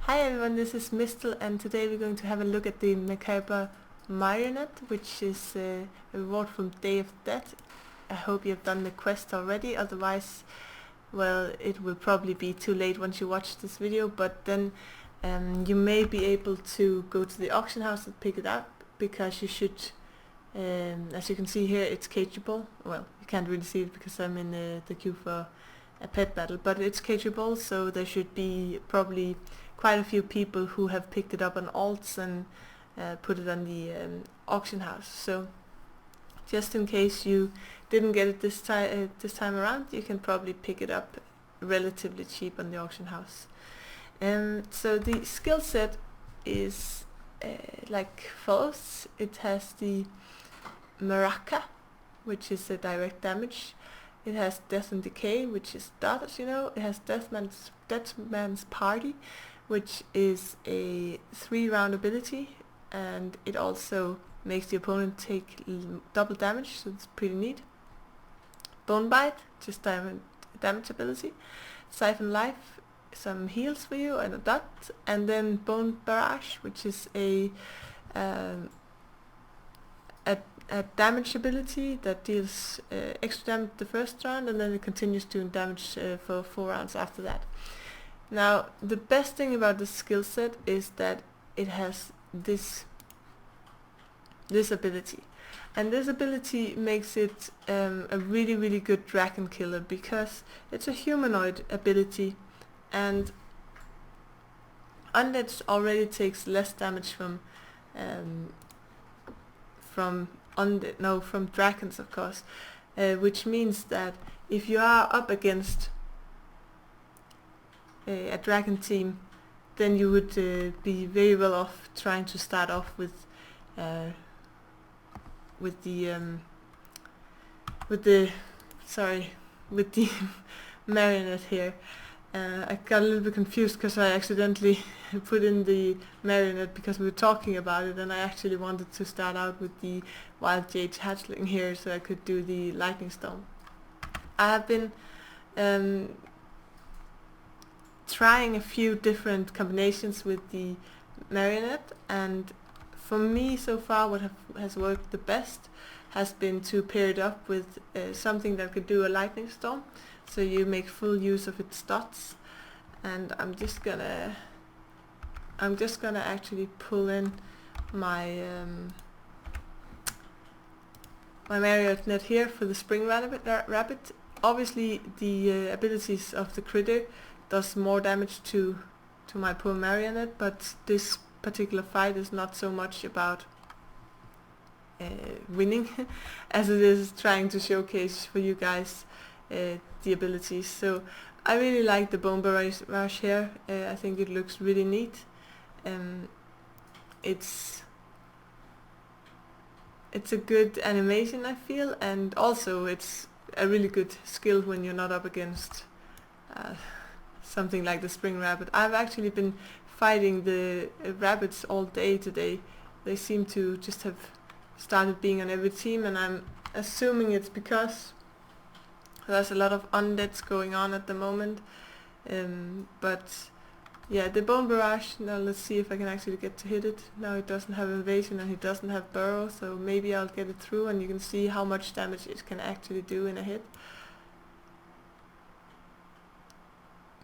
Hi everyone, this is Mistel, and today we're going to have a look at the Macabre Marionette, which is a reward from Day of Dead. I hope you have done the quest already, otherwise, well, it will probably be too late once you watch this video, but then you may be able to go to the auction house and pick it up, because you should, as you can see here, it's cageable. Well, you can't really see it because I'm in the queue for a pet battle, but it's cageable, so there should be probably quite a few people who have picked it up on alts and put it on the auction house. So just in case you didn't get it this time around, you can probably pick it up relatively cheap on the auction house. So the skill set is like follows. It has the Maraca, which is a direct damage. It has Death and Decay, which is dot, you know. It has Deathman's Party, which is a 3-round ability, and it also makes the opponent take double damage, so it's pretty neat. Bone Bite, just damage ability. Siphon Life, some heals for you and a dot, and then Bone Barrage, which is a damage ability that deals extra damage the first round, and then it continues doing damage for 4 rounds after that. Now, the best thing about this skill set is that it has this ability, and this ability makes it a really good dragon killer, because it's a humanoid ability, and undead already takes less damage from dragons, of course, which means that if you are up against a dragon team, then you would be very well off trying to start off with the marionette here. I got a little bit confused because I accidentally put in the marionette because we were talking about it, and I actually wanted to start out with the wild jade hatchling here so I could do the lightning storm. I have been trying a few different combinations with the marionette, and for me so far what has worked the best has been to pair it up with something that could do a lightning storm, so you make full use of its dots. And I'm just gonna actually pull in my my marionette here for the spring rabbit. Obviously the abilities of the critter does more damage to my poor marionette, but this particular fight is not so much about winning as it is trying to showcase for you guys the abilities. So I really like the Bone Barrage here. I think it looks really neat. It's a good animation, I feel, and also it's a really good skill when you're not up against something like the spring rabbit. I've actually been fighting the rabbits all day today. They seem to just have started being on every team, and I'm assuming it's because there's a lot of undeads going on at the moment. But yeah, the Bone Barrage, now let's see if I can actually get to hit it. Now it doesn't have invasion and it doesn't have burrow, so maybe I'll get it through, and you can see how much damage it can actually do in a hit.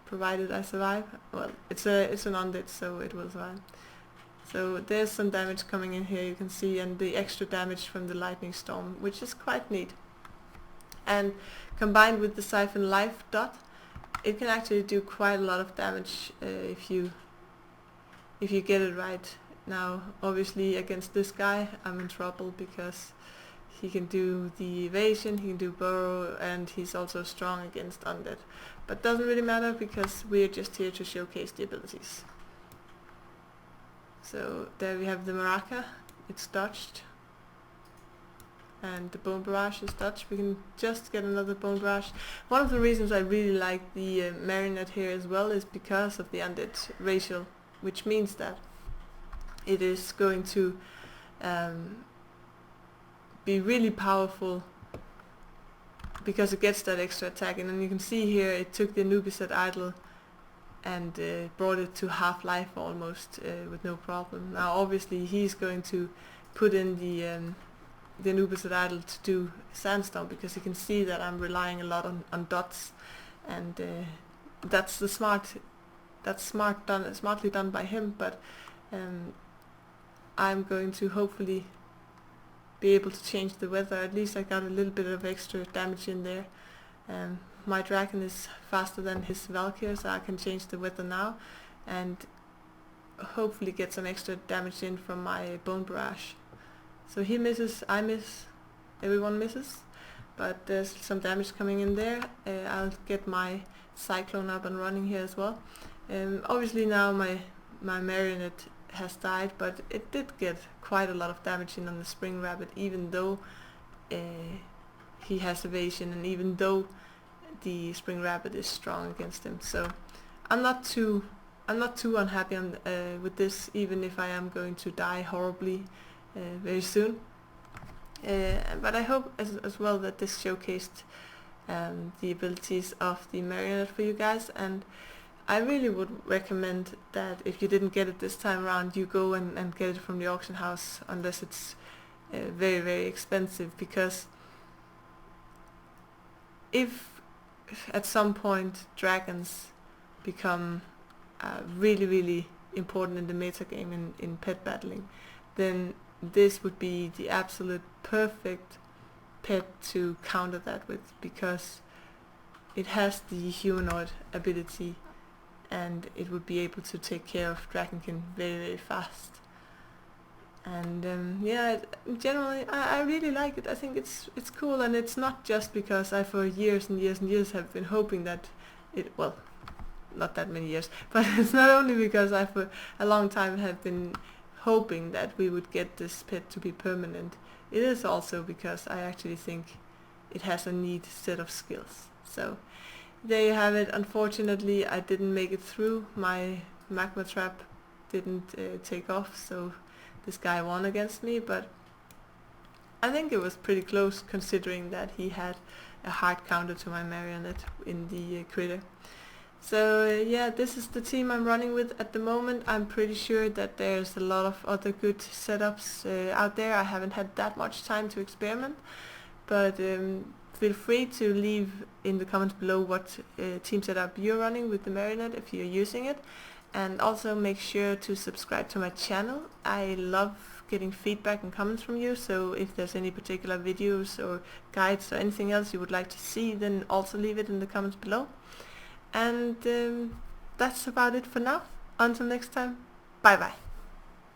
Provided I survive. Well, it's an undead, so it will survive. So there's some damage coming in here, you can see, and the extra damage from the lightning storm, which is quite neat. And combined with the Siphon Life dot, it can actually do quite a lot of damage if you get it right. Now, obviously against this guy, I'm in trouble because he can do the evasion, he can do burrow, and he's also strong against undead. But doesn't really matter because we're just here to showcase the abilities. So there we have the Maraca, it's dodged. And the Bone Barrage is dodged. We can just get another Bone Barrage. One of the reasons I really like the marionette here as well is because of the undead racial, which means that it is going to be really powerful because it gets that extra attack. And then you can see here it took the Anubis at idle and brought it to half life almost with no problem. Now obviously he's going to put in the Anubis idol to do sandstone, because he can see that I'm relying a lot on dots, and that's smartly done by him. But I'm going to hopefully be able to change the weather. At least I got a little bit of extra damage in there. My dragon is faster than his Valkyrie, so I can change the weather now and hopefully get some extra damage in from my bone barrage. So he misses, I miss, everyone misses, but there's some damage coming in there. I'll get my cyclone up and running here as well. Obviously now my marionette has died, but it did get quite a lot of damage in on the spring rabbit, even though he has evasion, and even though the spring rabbit is strong against him. So I'm not too unhappy with this, even if I am going to die horribly very soon. But I hope as well that this showcased the abilities of the marionette for you guys, and I really would recommend that if you didn't get it this time around, you go and get it from the auction house, unless it's very, very expensive, because if at some point dragons become really, really important in the meta game in pet battling, then this would be the absolute perfect pet to counter that with, because it has the humanoid ability and it would be able to take care of Dragonkin very, very fast. And yeah, generally I really like it. I think it's cool, and it's not just because I for years and years and years have been hoping that it, well, not that many years, but it's not only because I for a long time have been hoping that we would get this pet to be permanent. It is also because I actually think it has a neat set of skills. So there you have it. Unfortunately I didn't make it through. My magma trap didn't take off, so this guy won against me, but I think it was pretty close considering that he had a hard counter to my marionette in the critter. So yeah, this is the team I'm running with at the moment. I'm pretty sure that there's a lot of other good setups out there. I haven't had that much time to experiment, but feel free to leave in the comments below what team setup you're running with the marionette if you're using it. And also make sure to subscribe to my channel. I love getting feedback and comments from you, so if there's any particular videos or guides or anything else you would like to see, then also leave it in the comments below. And that's about it for now. Until next time, bye bye.